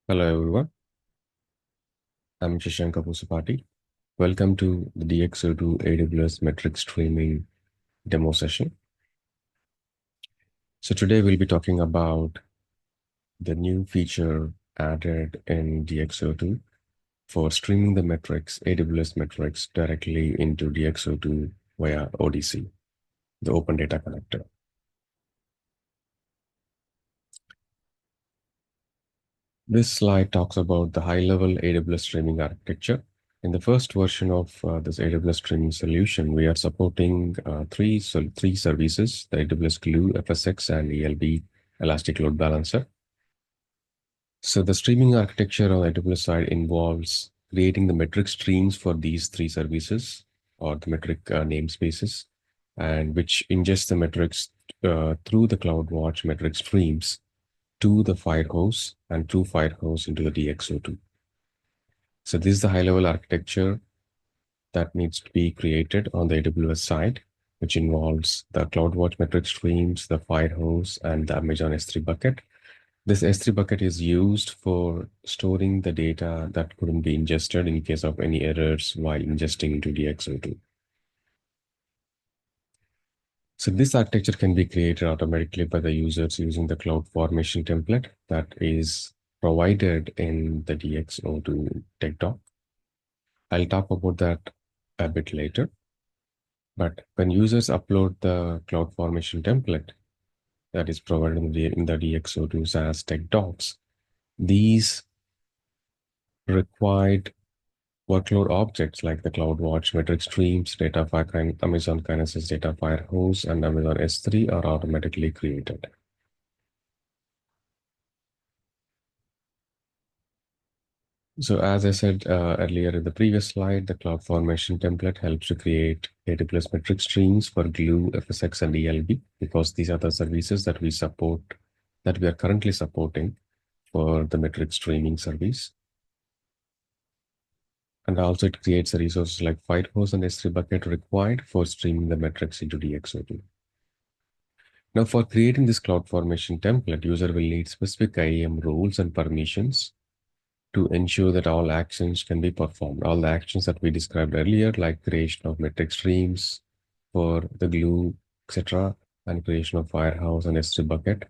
Hello everyone, I'm Shashank Pusupati. Welcome to the DXO2 AWS Metrics Streaming demo session. So today we'll be talking about the new feature added in DXO2 for streaming the metrics, AWS metrics, directly into DXO2 via ODC, the Open Data Connector. This slide talks about the high-level AWS streaming architecture. In the first version of this AWS streaming solution, we are supporting three services, the AWS Glue, FSx, and ELB Elastic Load Balancer. So the streaming architecture on the AWS side involves creating the metric streams for these three services, or the metric namespaces, and which ingest the metrics through the CloudWatch metric streams to the Firehose and through Firehose into the DXO2. So this is the high-level architecture that needs to be created on the AWS side, which involves the CloudWatch metric streams, the Firehose, and the Amazon S3 bucket. This S3 bucket is used for storing the data that couldn't be ingested in case of any errors while ingesting into DXO2. So this architecture can be created automatically by the users using the CloudFormation template that is provided in the DXO2 tech doc. I'll talk about that a bit later. But when users upload the CloudFormation template that is provided in the DXO2 SaaS tech docs, these required workload objects like the CloudWatch metric streams, Datafire, Amazon Kinesis Data Firehose, and Amazon S3 are automatically created. So as I said earlier in the previous slide, the CloudFormation template helps to create AWS metric streams for Glue, FSx, and ELB, because these are the services that we support, that we are currently supporting for the metric streaming service. And also it creates the resources like Firehose and S3 bucket required for streaming the metrics into DXO2. Now for creating this CloudFormation template, user will need specific IAM rules and permissions to ensure that all actions can be performed. All the actions that we described earlier, like creation of metric streams for the Glue, etc., and creation of Firehose and S3 bucket.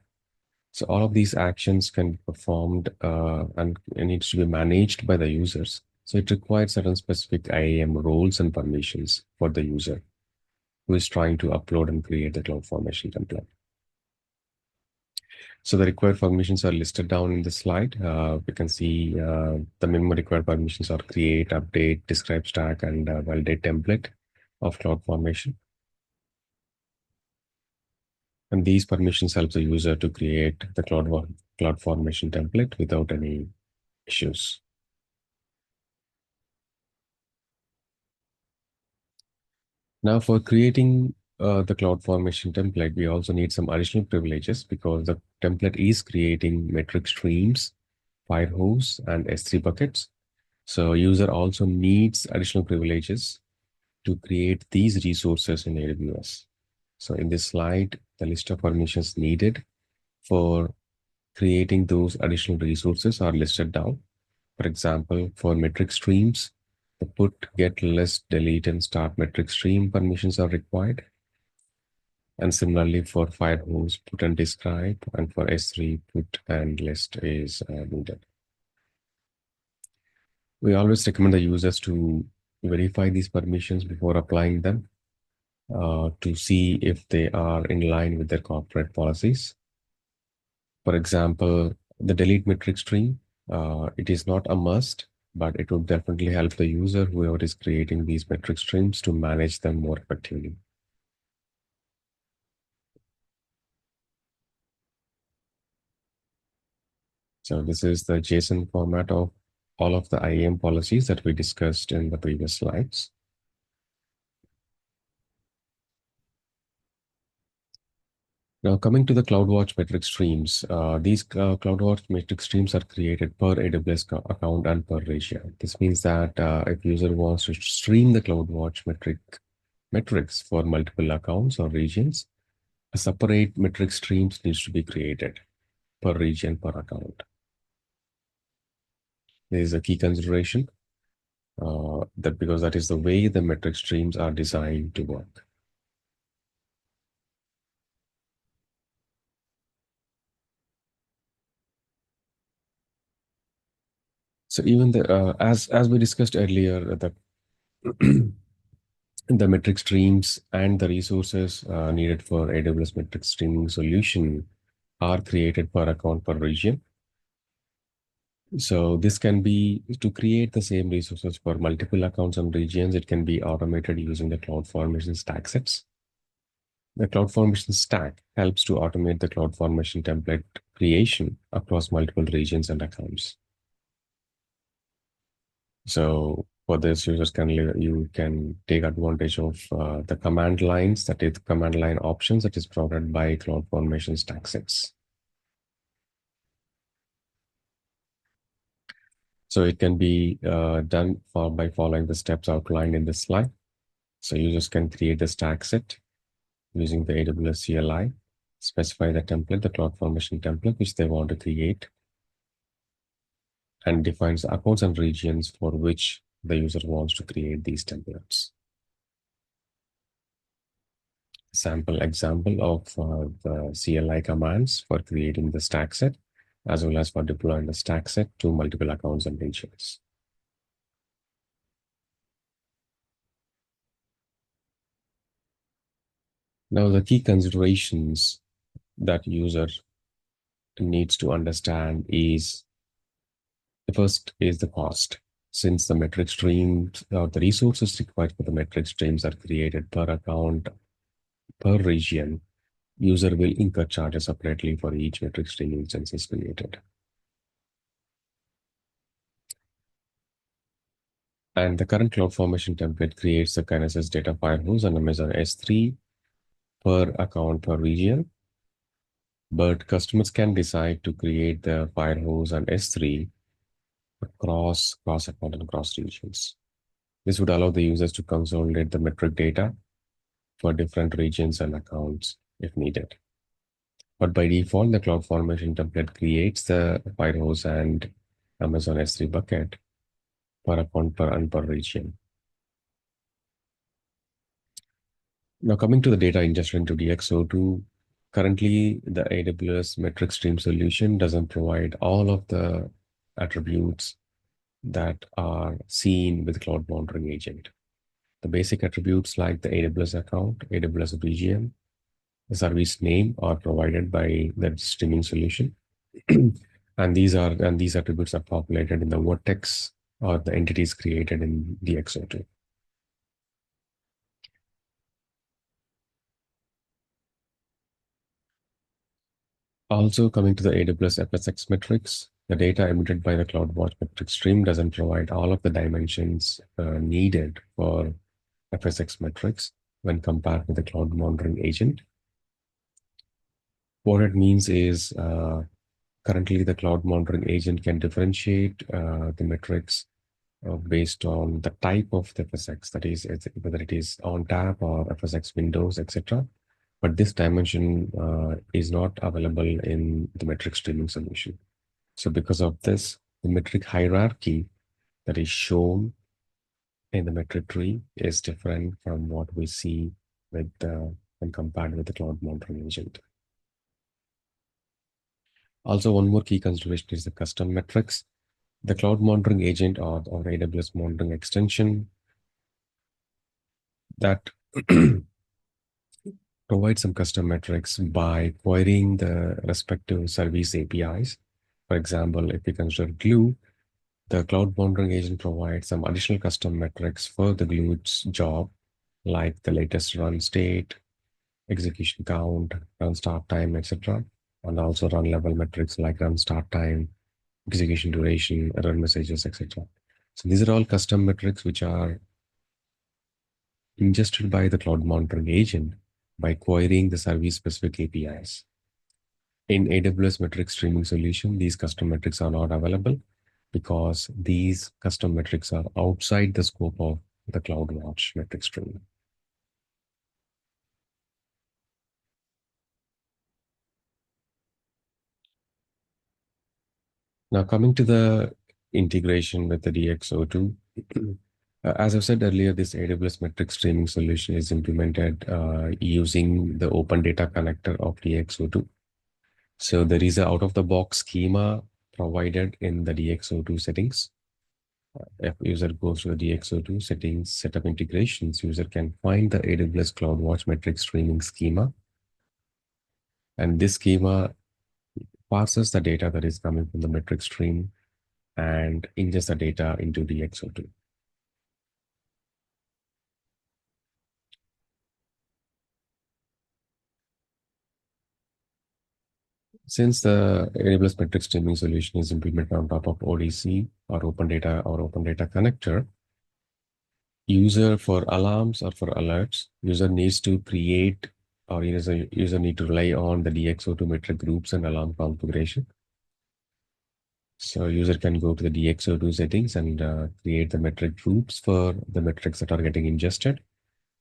So all of these actions can be performed and it needs to be managed by the users. So it requires certain specific IAM roles and permissions for the user who is trying to upload and create the CloudFormation template. So the required permissions are listed down in the slide. We can see the minimum required permissions are create, update, describe stack, and validate template of CloudFormation. And these permissions help the user to create the CloudFormation template without any issues. Now for creating the CloudFormation template, we also need some additional privileges because the template is creating metric streams, Firehose, and S3 buckets. So user also needs additional privileges to create these resources in AWS. So in this slide, the list of permissions needed for creating those additional resources are listed down. For example, for metric streams, the put, get, list, delete, and start metric stream permissions are required. And similarly for Firehose, put and describe, and for S3, put and list is needed. We always recommend the users to verify these permissions before applying them to see if they are in line with their corporate policies. For example, the delete metric stream, it is not a must, but it would definitely help the user, whoever is creating these metric streams, to manage them more effectively. So this is the JSON format of all of the IAM policies that we discussed in the previous slides. Now coming to the CloudWatch metric streams, these CloudWatch metric streams are created per AWS account and per region. This means that if user wants to stream the CloudWatch metrics for multiple accounts or regions, a separate metric streams needs to be created per region, per account. This is a key consideration that because that is the way the metric streams are designed to work. So even the as we discussed earlier, that the metric streams and the resources needed for AWS metric streaming solution are created per account per region. So this can be to create the same resources for multiple accounts and regions. It can be automated using the CloudFormation stack sets. The CloudFormation stack helps to automate the CloudFormation template creation across multiple regions and accounts. So for this, you can take advantage of the command lines, that is command line options that is provided by CloudFormation stack sets. So it can be done by following the steps outlined in this slide. So users can create the stack set using the AWS CLI, specify the template, the CloudFormation template, which they want to create, and defines the accounts and regions for which the user wants to create these templates. Sample example of the CLI commands for creating the stack set, as well as for deploying the stack set to multiple accounts and regions. Now, the key considerations that user needs to understand is the first is the cost. Since the metric streams or the resources required for the metric streams are created per account, per region, user will incur charges separately for each metric stream instance is created. And the current CloudFormation template creates the Kinesis data firehose and Amazon S3 per account per region. But customers can decide to create the firehose and S3 across account and cross regions. This would allow the users to consolidate the metric data for different regions and accounts if needed. But by default, the CloudFormation template creates the firehose and Amazon S3 bucket per account and per region. Now coming to the data ingestion into DXO2, currently the AWS metric stream solution doesn't provide all of the attributes that are seen with Cloud Monitoring Agent. The basic attributes like the AWS account, AWS region, the service name are provided by the streaming solution. and these attributes are populated in the vertex or the entities created in DXO2. Also, coming to the AWS FSx metrics, the data emitted by the CloudWatch metric stream doesn't provide all of the dimensions needed for FSx metrics when compared with the Cloud Monitoring Agent. What it means is currently the Cloud Monitoring Agent can differentiate the metrics based on the type of the FSx, that is, whether it is on tap or FSx windows, etc. But this dimension is not available in the metric streaming solution. So because of this, the metric hierarchy that is shown in the metric tree is different from what we see with when compared with the Cloud Monitoring Agent. Also, one more key consideration is the custom metrics. The Cloud Monitoring Agent or AWS Monitoring Extension that provide some custom metrics by querying the respective service APIs. For example, if we consider Glue, the Cloud Monitoring Agent provides some additional custom metrics for the Glue's job, like the latest run state, execution count, run start time, etc. And also run level metrics like run start time, execution duration, error messages, etc. So these are all custom metrics which are ingested by the Cloud Monitoring Agent by querying the service-specific APIs. In AWS metric streaming solution, these custom metrics are not available because these custom metrics are outside the scope of the CloudWatch metric streaming. Now coming to the integration with the DXO2. As I've said earlier, this AWS metric streaming solution is implemented using the open data connector of DXO2. So there is a out-of-the-box schema provided in the DXO2 settings. If user goes to the DXO2 settings, setup integrations, user can find the AWS CloudWatch metric streaming schema. And this schema parses the data that is coming from the metric stream and ingest the data into DXO2. Since the AWS metric streaming solution is implemented on top of ODC or Open Data Connector, user for alarms or for alerts, user needs to create or user need to rely on the DXO2 metric groups and alarm configuration. So user can go to the DXO2 settings and create the metric groups for the metrics that are getting ingested,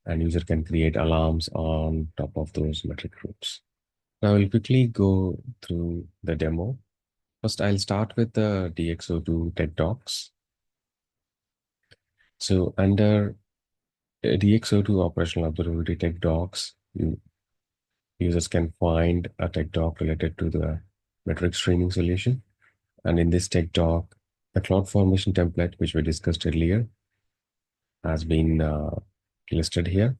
and user can create alarms on top of those metric groups. Now I'll quickly go through the demo. First, I'll start with the DXO2 tech docs. So under DXO2 operational observability tech docs, users can find a tech doc related to the metric streaming solution. And in this tech doc, the CloudFormation template, which we discussed earlier, has been listed here.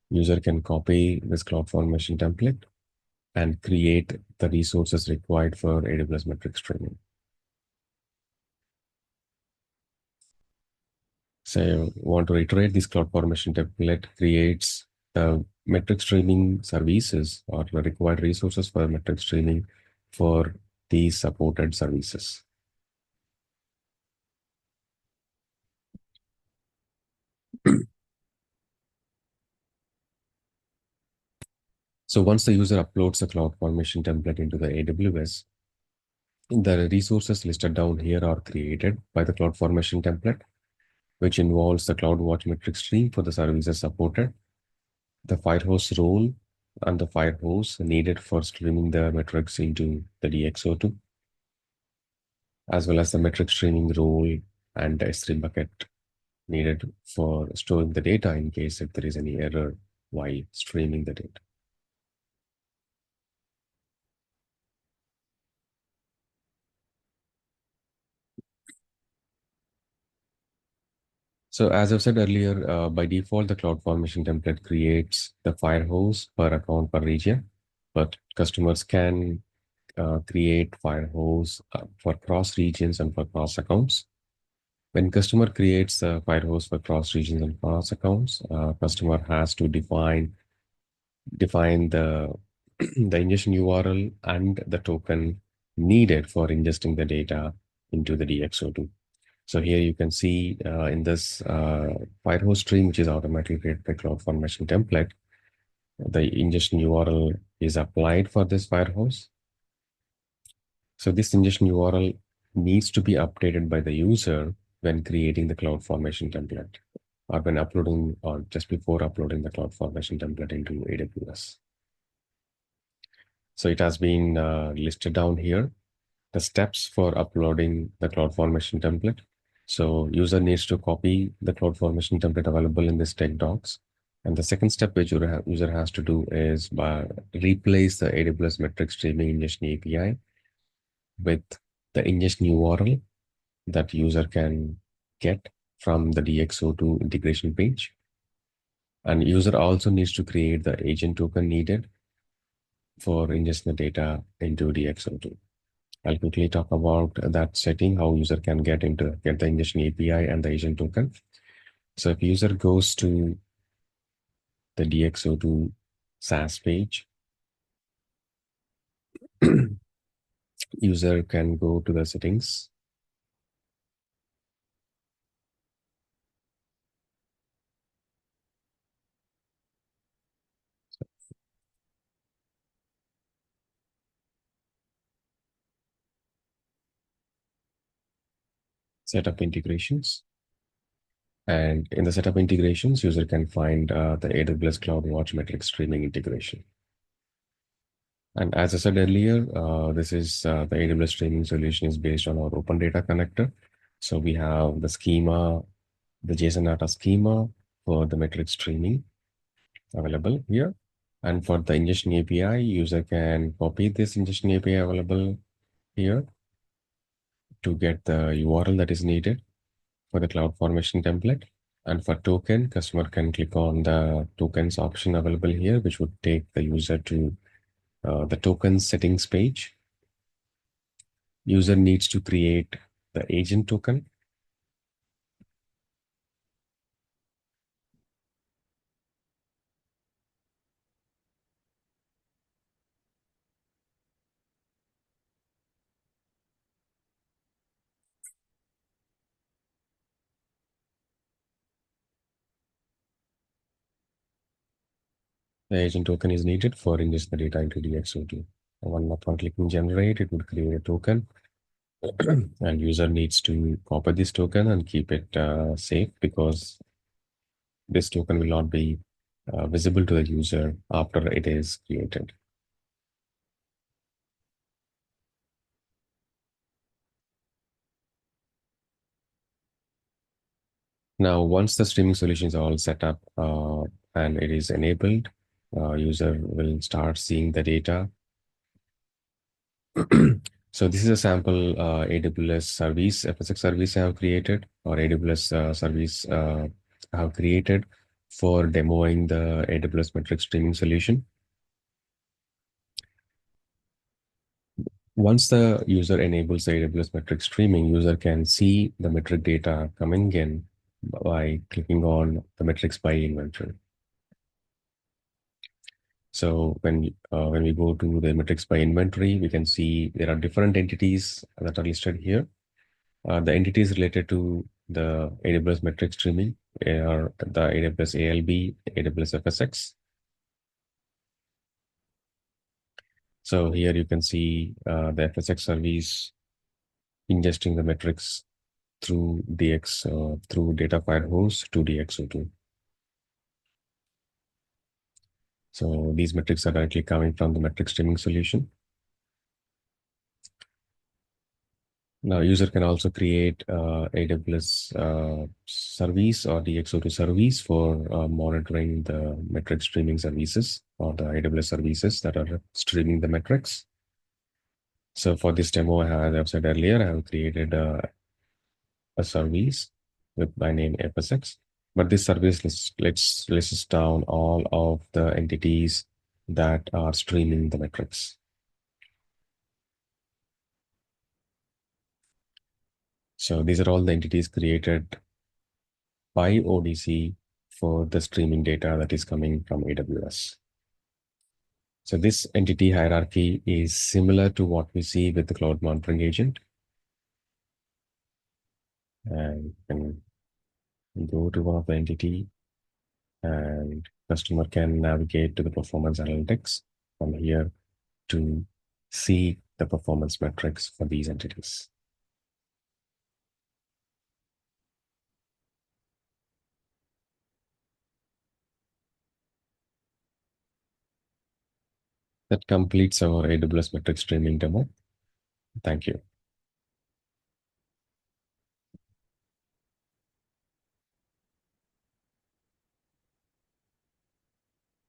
User can copy this CloudFormation template and create the resources required for AWS metric streaming. So I want to reiterate, this CloudFormation template creates the metric streaming services or the required resources for metric streaming for these supported services. So once the user uploads the CloudFormation template into the AWS, the resources listed down here are created by the CloudFormation template, which involves the CloudWatch metric stream for the services supported, the Firehose role, and the Firehose needed for streaming the metrics into the DXO2, as well as the metric streaming role and the S3 bucket needed for storing the data in case if there is any error while streaming the data. So as I've said earlier, by default, the CloudFormation template creates the Firehose per account per region, but customers can create Firehose for cross regions and for cross accounts. When customer creates a Firehose for cross regions and cross accounts, customer has to define the the ingestion URL and the token needed for ingesting the data into the DXO2. So here you can see in this Firehose stream, which is automatically created by CloudFormation template, the ingestion URL is applied for this Firehose. So this ingestion URL needs to be updated by the user when creating the CloudFormation template or when uploading or just before uploading the CloudFormation template into AWS. So it has been listed down here, the steps for uploading the CloudFormation template. So user needs to copy the CloudFormation template available in this tech docs. And the second step which user has to do is replace the AWS metric streaming ingestion API with the ingestion URL that user can get from the DXO2 integration page. And user also needs to create the agent token needed for ingesting the data into DXO2. I'll quickly talk about that setting, how user can get the ingestion API and the agent token. So if user goes to the DXO2 SaaS page, user can go to the settings. Setup integrations. And in the setup integrations, user can find the AWS CloudWatch metric streaming integration. And as I said earlier, this is the AWS streaming solution is based on our open data connector. So we have the schema, the JSON data schema for the metric streaming available here. And for the ingestion API, user can copy this ingestion API available here to get the URL that is needed for the cloud formation template. And for token, customer can click on the tokens option available here, which would take the user to the token settings page. User needs to create the agent token. The agent token is needed for ingest the data into DXO2. Upon clicking generate, it would create a token. And user needs to copy this token and keep it safe, because this token will not be visible to the user after it is created. Now, once the streaming solution is all set up and it is enabled, user will start seeing the data. So this is a sample AWS service, FSX service I have created, or AWS service I have created for demoing the AWS metric streaming solution. Once the user enables the AWS metric streaming, user can see the metric data coming in by clicking on the metrics by inventory. So when we go to the metrics by inventory, we can see there are different entities that are listed here. The entities related to the AWS metric streaming are the AWS ALB, AWS FSX. So here you can see the FSX service ingesting the metrics through through data file host to DXO2. So these metrics are directly coming from the metric streaming solution. Now, user can also create AWS service or DXO2 service for monitoring the metric streaming services or the AWS services that are streaming the metrics. So for this demo, as I've said earlier, I have created a service with my name FSX. But this service lists down all of the entities that are streaming the metrics. So these are all the entities created by ODC for the streaming data that is coming from AWS. So this entity hierarchy is similar to what we see with the cloud monitoring agent. And you can go to one of the entity, and customer can navigate to the performance analytics from here to see the performance metrics for these entities. That completes our AWS metric streaming demo. Thank you.